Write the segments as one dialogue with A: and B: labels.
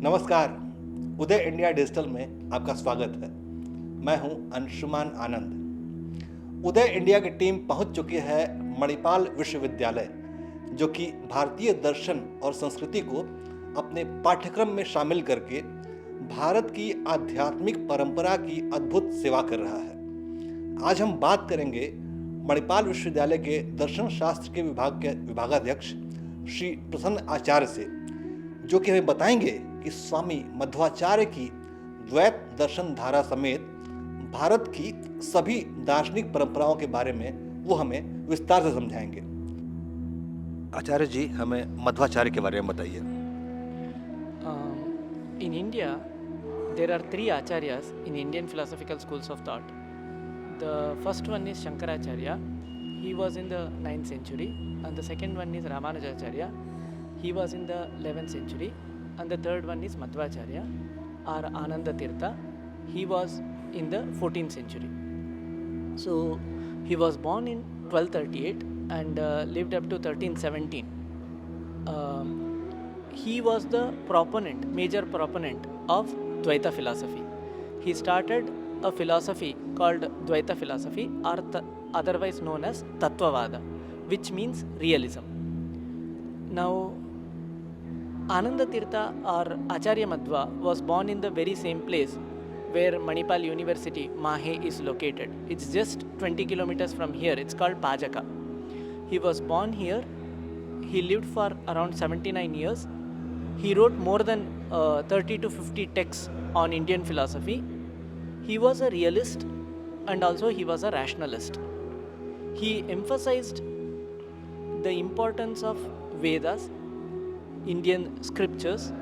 A: नमस्कार, उदय India digital में आपका स्वागत है। मैं हूं अंशुमान आनंद। उदय इंडिया की टीम पहुंच चुकी है मणिपाल विश्वविद्यालय, जो कि भारतीय दर्शन और संस्कृति को अपने पाठ्यक्रम में शामिल करके भारत की आध्यात्मिक परंपरा की अद्भुत सेवा कर रहा है। आज हम बात करेंगे मणिपाल विश्वविद्यालय के दर्शन शास्त्र के विभाग के विभागाध्यक्ष श्री प्रसन्न आचार्य से, जो कि हमें बताएंगे कि स्वामी मध्वाचार्य की द्वैत दर्शन धारा समेत भारत की सभी दार्शनिक परंपराओं के बारे में वो हमें विस्तार से समझाएंगे। आचार्य जी, हमें मध्वाचार्य के बारे में बताइए।
B: In India, there are three acharyas in Indian philosophical schools of thought. The first one is Shankaracharya. He was in the 9th century. And the second one is Ramanujacharya. He was in the 11th century. And the third one is Madhvacharya or Ananda Tirtha. He was in the 14th century. So he was born in 1238 and lived up to 1317. He was the major proponent of Dvaita philosophy. He started a philosophy called Dvaita philosophy, or otherwise known as Tattvavada, which means realism. Now, Ananda Tirtha or Acharya Madhva was born in the very same place where Manipal University, Mahe, is located. It's just 20 kilometers from here. It's called Pajaka. He was born here. He lived for around 79 years. He wrote more than 30 to 50 texts on Indian philosophy. He was a realist and also he was a rationalist. He emphasized the importance of Vedas, Indian scriptures.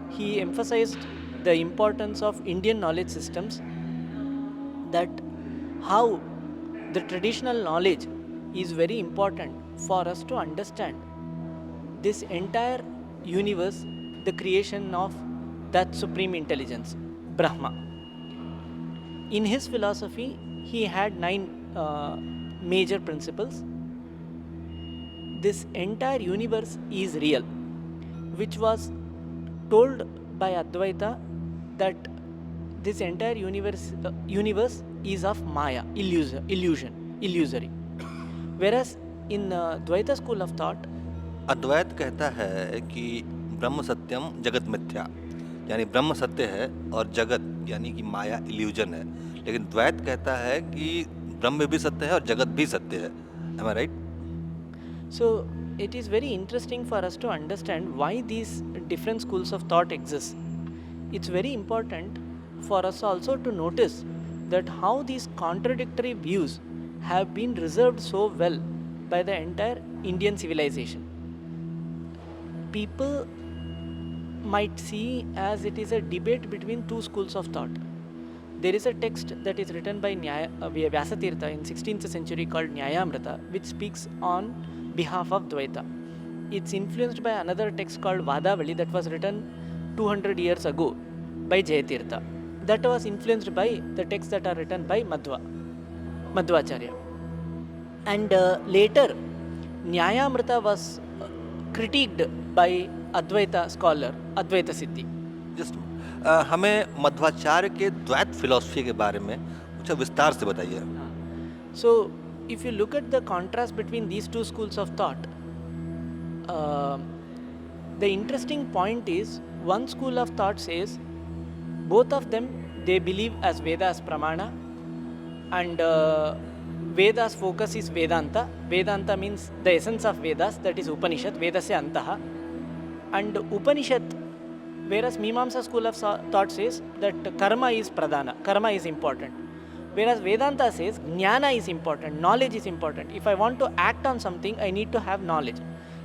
B: He emphasized the importance of Indian knowledge systems, that how the traditional knowledge is very important for us to understand this entire universe, the creation of that supreme intelligence, Brahma. In his philosophy, he had 9 major principles. This entire universe is real, which was told by Advaita that this entire universe is of Maya, illusion, illusory. Whereas in Dvaita school of thought,
A: अद्वैत कहता है कि ब्रह्म सत्यम जगत मिथ्या, यानी ब्रह्म सत्य है और जगत यानी कि माया इल्यूजन है। लेकिन द्वैत कहता है कि ब्रह्म भी सत्य है और जगत भी सत्य है। Am I right?
B: So it is very interesting for us to understand why these different schools of thought exist. It's very important for us also to notice that how these contradictory views have been reserved so well by the entire Indian civilization. People might see as it is a debate between two schools of thought. There is a text that is written by Vyasatirtha in 16th century called Nyayamrita, which speaks on behalf of Dvaita. It's influenced by another text called Vadavali that was written 200 years ago by Jayatirtha. That was influenced by the texts that are written by Madhvacharya. And later, Nyayamrita was critiqued by Advaita scholar, Advaita Siddhi.
A: Just हमें मध्वाचार्य के द्वैत philosophy के बारे में कुछ विस्तार से बताइए।
B: So, if you look at the contrast between these two schools of thought, the interesting point is one school of thought says both of them they believe as Veda as Pramana, and Veda's focus is Vedanta. Vedanta means the essence of Vedas, that is Upanishad, Vedasya Antaha. And Upanishad, whereas Mimamsa school of thought says that karma is pradhana, karma is important. Whereas Vedanta says jnana is important, knowledge is important. If I want to act on something, I need to have knowledge.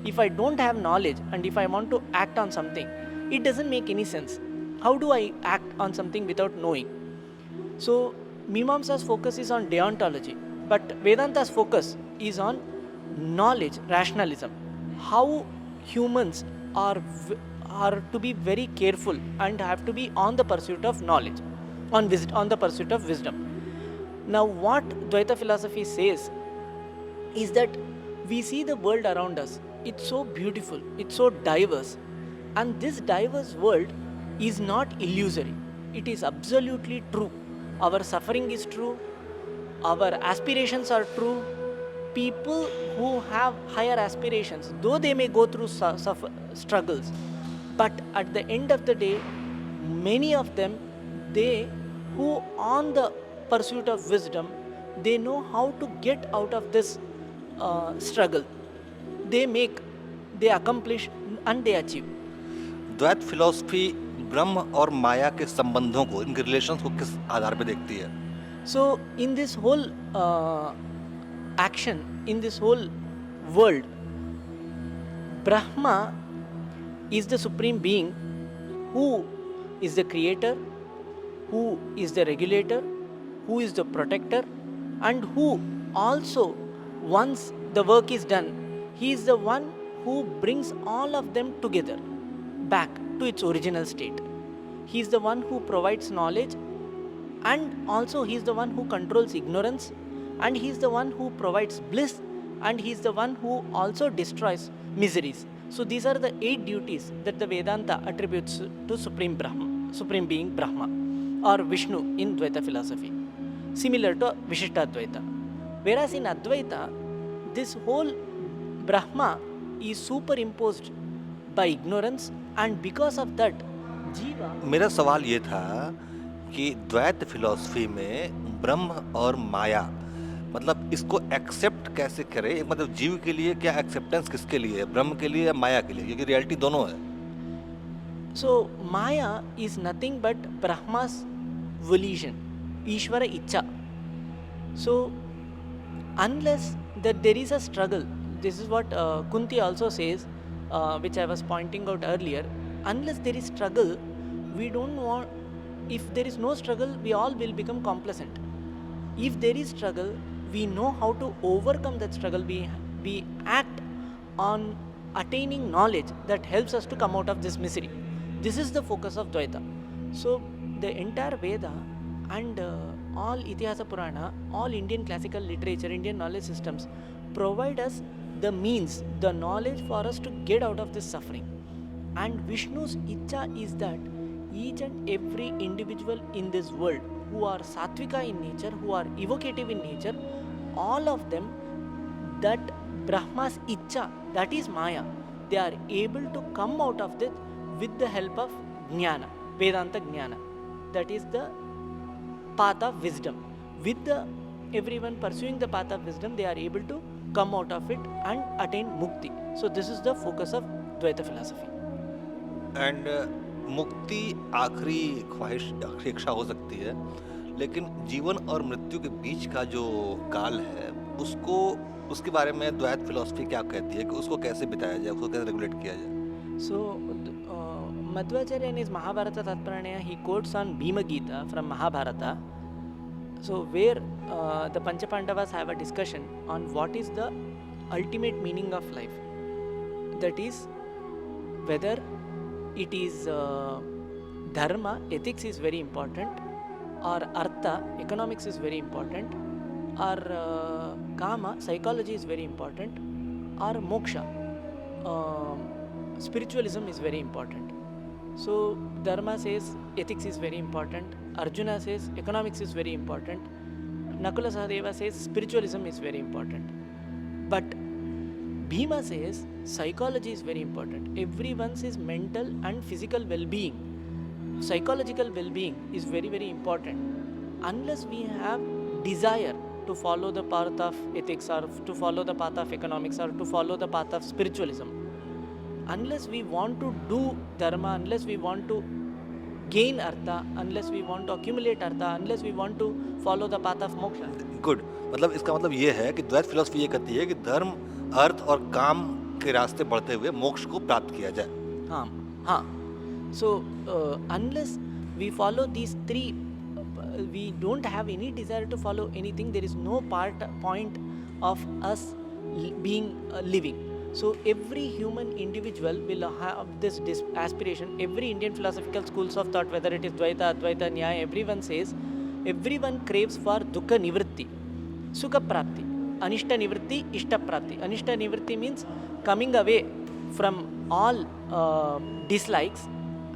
B: If I don't have knowledge and if I want to act on something, it doesn't make any sense. How do I act on something without knowing? So Mimamsa's focus is on deontology, but Vedanta's focus is on knowledge, rationalism. How humans are to be very careful and have to be on the pursuit of knowledge, on the pursuit of wisdom. Now, what Dvaita philosophy says is that we see the world around us. It's so beautiful, it's so diverse, and this diverse world is not illusory. It is absolutely true. Our suffering is true. Our aspirations are true. People who have higher aspirations, though they may go through struggles, but at the end of the day, many of them, they who on the pursuit of wisdom, they know how to get out of this struggle. They accomplish and they achieve.
A: द्वैत philosophy ब्रह्म और माया के संबंधों को, इनके relations को किस आधार पे देखती है?
B: So in this whole action, in this whole world, Brahma is the supreme being who is the creator, who is the regulator, who is the protector, and who also, once the work is done, he is the one who brings all of them together back to its original state. He is the one who provides knowledge, and also he is the one who controls ignorance, and he is the one who provides bliss, and he is the one who also destroys miseries. So these are the 8 duties that the Vedanta attributes to Supreme Brahma, Supreme Being Brahma, or Vishnu in Dvaita philosophy, similar to Vishishtadvaita. Whereas in Advaita, this whole Brahma is superimposed by ignorance, and because of that, Jiva.
A: मेरा सवाल ये था कि द्वैत philosophy में ब्रह्म और माया, मतलब इसको एक्सेप्ट कैसे करें? एक मतलब जीव के लिए क्या एक्सेप्टेंस किसके लिए है, ब्रह्म के लिए या माया के लिए? क्योंकि रियलिटी दोनों है.
B: So Maya is nothing but Brahma's volition, Ishvara Icha. So unless that there is a struggle, this is what Kunti also says, which I was pointing out earlier. Unless there is struggle, we don't want. If there is no struggle, we all will become complacent. If there is struggle, we know how to overcome that struggle. We act on attaining knowledge that helps us to come out of this misery. This is the focus of Dvaita. So the entire Veda and all Itihasa Purana, all Indian classical literature, Indian knowledge systems provide us the means, the knowledge for us to get out of this suffering. And Vishnu's Icha is that each and every individual in this world who are sattvika in nature, who are evocative in nature, all of them, that Brahma's Icha, that is Maya, they are able to come out of this with the help of Jnana, Vedanta Jnana. That is the path of wisdom. With everyone pursuing the path of wisdom, they are able to come out of it and attain mukti. So this is the focus of Dvaita philosophy.
A: And मुक्ति आखिरी ख्वाहिश, आखिरी इच्छा हो सकती है, लेकिन जीवन और मृत्यु के बीच का जो काल है, उसको, उसके बारे में द्वैत फिलॉसफी क्या कहती है कि उसको कैसे बिताया जाए, उसको कैसे रेगुलेट किया जाए?
B: So Madhvacharya in his Mahabharata Tatparanya, he quotes on Bhima Gita from Mahabharata. So where the Panchapandavas have a discussion on what is the ultimate meaning of life. That is, whether it is dharma, ethics is very important, or artha, economics is very important, or kama, psychology is very important, or moksha, spiritualism is very important. So Dharma says ethics is very important, Arjuna says economics is very important, Nakula Sahadeva says spiritualism is very important. But Bhima says psychology is very important. Everyone's is mental and physical well-being, psychological well-being is very, very important. Unless we have desire to follow the path of ethics, or to follow the path of economics, or to follow the path of spiritualism, unless we want to do dharma, unless we want to gain artha, unless we want to accumulate artha, unless we want to follow the path of moksha.
A: Good, मतलब इसका मतलब ये है कि द्वैत philosophy ये कहती है कि धर्म, अर्थ और काम के रास्ते बढ़ते हुए मोक्ष को प्राप्त किया जाए.
B: हाँ. So unless we follow these three, we don't have any desire to follow anything. There is no point of us being living. So every human individual will have this aspiration. Every Indian philosophical schools of thought, whether it is Dvaita, Advaita, Nyaya, everyone says, everyone craves for dukkha nivritti, sukha prapti, anishta nivritti, ishta prapti. Anishta nivritti means coming away from all dislikes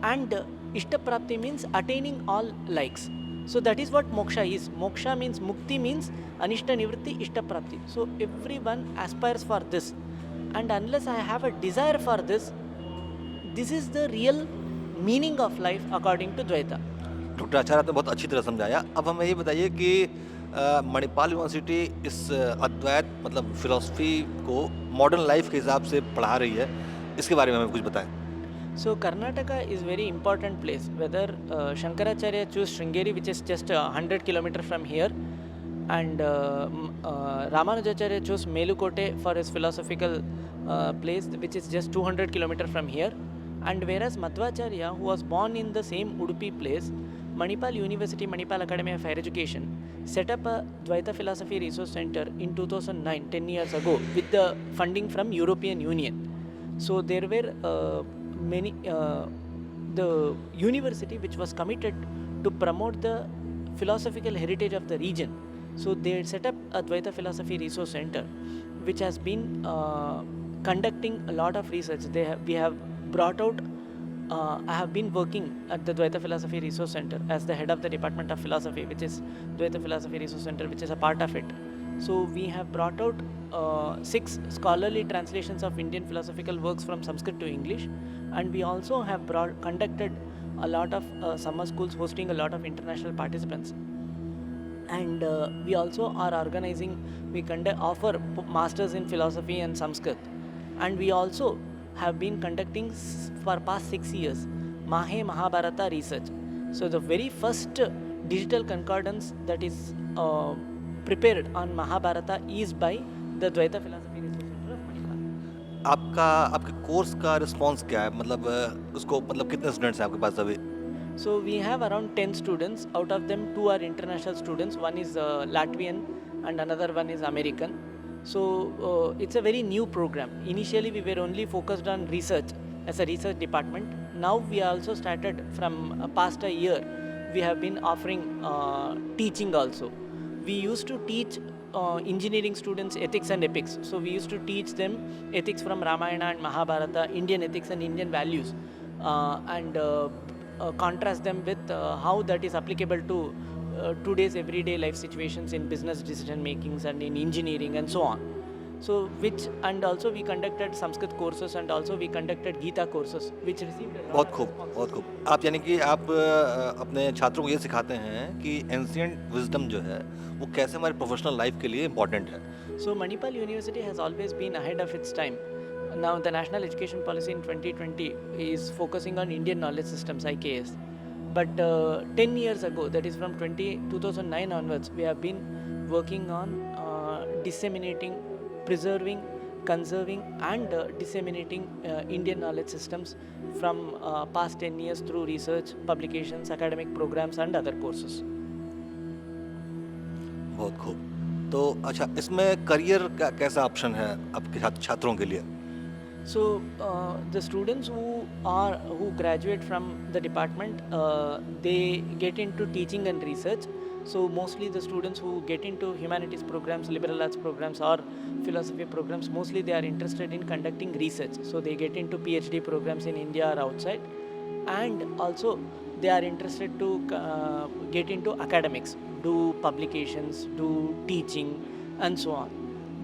B: and Ishtaprapti means attaining all likes. So that is what moksha is. Moksha means mukti means anishta nivritti ishtaprapti. So everyone aspires for this, and unless I have a desire for this, this is the real meaning of life according to Dvaita.
A: Doctor Acharya आपने बहुत अच्छी तरह समझाया। अब हमें ये बताइए कि मणिपाल यूनिवर्सिटी इस अद्वैत मतलब फिलॉसफी को मॉडर्न लाइफ के हिसाब से पढ़ा रही है, इसके बारे में हमें कुछ बताएं।
B: So Karnataka is very important place. Whether Shankaracharya chose Sringeri, which is just 100 kilometers from here, and Ramanujacharya chose Melukote for his philosophical place, which is just 200 kilometers from here. And whereas Madhvacharya, who was born in the same Udupi place, Manipal University, Manipal Academy of Higher Education, set up a Dvaita Philosophy Resource Center in 2009, 10 years ago, with the funding from European Union. So there were the university which was committed to promote the philosophical heritage of the region. So they set up a Dvaita Philosophy Resource Center, which has been conducting a lot of research. We have brought out. I have been working at the Dvaita Philosophy Resource Center as the head of the Department of Philosophy, which is Dvaita Philosophy Resource Center, which is a part of it. So we have brought out 6 scholarly translations of Indian philosophical works from Sanskrit to English, and we also have conducted a lot of summer schools hosting a lot of international participants. And we also are organizing, offer masters in philosophy and Sanskrit, and we also have been conducting for past 6 years Mahe Mahabharata research. So the very first digital concordance that is prepared on Mahabharata is by the Dvaita Philosophy Research Center of Manipal.
A: आपके course का response क्या है, मतलब उसको मतलब कितने students हैं आपके पास अभी?
B: So we have around 10 students. Out of them 2 are international students. One is Latvian and another one is American. So it's a very new program. Initially we were only focused on research as a research department. Now we also started from past a year. We have been offering teaching also. We used to teach engineering students ethics and epics. So we used to teach them ethics from Ramayana and Mahabharata, Indian ethics and Indian values, and contrast them with how that is applicable to today's everyday life situations in business decision makings and in engineering and so on. So and also we conducted Sanskrit courses, and also we conducted Gita courses, which received a lot
A: बहुत
B: of
A: खूब,
B: responses.
A: बहुत खूब। आप यानी कि आप अपने छात्रों को ये सिखाते हैं कि एंशिएंट विजडम जो है वो कैसे हमारे प्रोफेशनल लाइफ के लिए इम्पोर्टेंट है।
B: So Manipal University has always been ahead of its time. Now the National Education Policy in 2020 is focusing on Indian knowledge systems, IKS. But 10 years ago, that is from 2009 onwards, we have been working on disseminating, preserving, conserving and disseminating Indian knowledge systems from past 10 years through research, publications, academic programs and other courses.
A: बहुत खूब। तो अच्छा, इसमें career का कैसा option है आपके छात्रों के लिए?
B: So the students who graduate from the department, they get into teaching and research. So mostly the students who get into humanities programs, liberal arts programs or philosophy programs, mostly they are interested in conducting research. So they get into PhD programs in India or outside, and also they are interested to get into academics, do publications, do teaching and so on.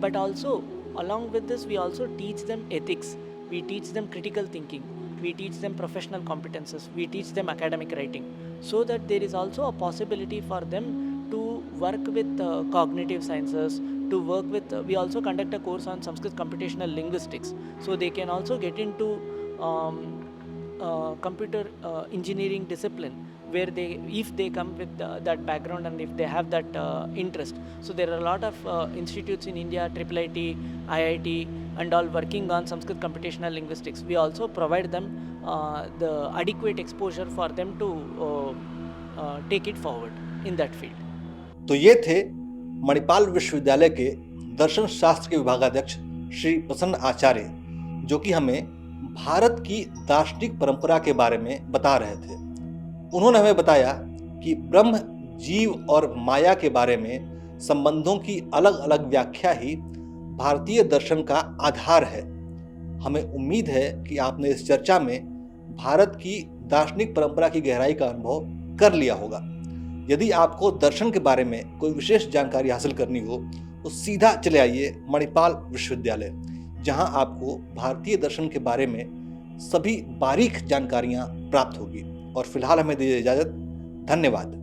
B: But also along with this, we also teach them ethics, we teach them critical thinking, we teach them professional competences, we teach them academic writing, so that there is also a possibility for them to work with cognitive sciences, to work with, we also conduct a course on Sanskrit computational linguistics, so they can also get into computer engineering discipline, where if they come with that background and if they have that interest. So there are a lot of institutes in India, IIIT, IIT and all working on Sanskrit computational linguistics. We also provide them the adequate exposure for them to take it forward in that field.
A: तो ये थे मणिपाल विश्वविद्यालय के दर्शन शास्त्र के विभागाध्यक्ष श्री प्रसन्न आचार्य, जो कि हमें भारत की दार्शनिक परंपरा के बारे में बता रहे थे। उन्होंने हमें बताया कि ब्रह्म, जीव और माया के बारे में संबंधों की अलग अलग व्याख्या ही भारतीय दर्शन का आधार है। हमें उम्मीद है कि आपने इस चर्चा में भारत की दार्शनिक परंपरा की गहराई का अनुभव कर लिया होगा। यदि आपको दर्शन के बारे में कोई विशेष जानकारी हासिल करनी हो तो सीधा चले आइए मणिपाल विश्वविद्यालय, जहां आपको भारतीय दर्शन के बारे में सभी बारीक जानकारियां प्राप्त होगी। और फिलहाल हमें दीजिए इजाजत। धन्यवाद।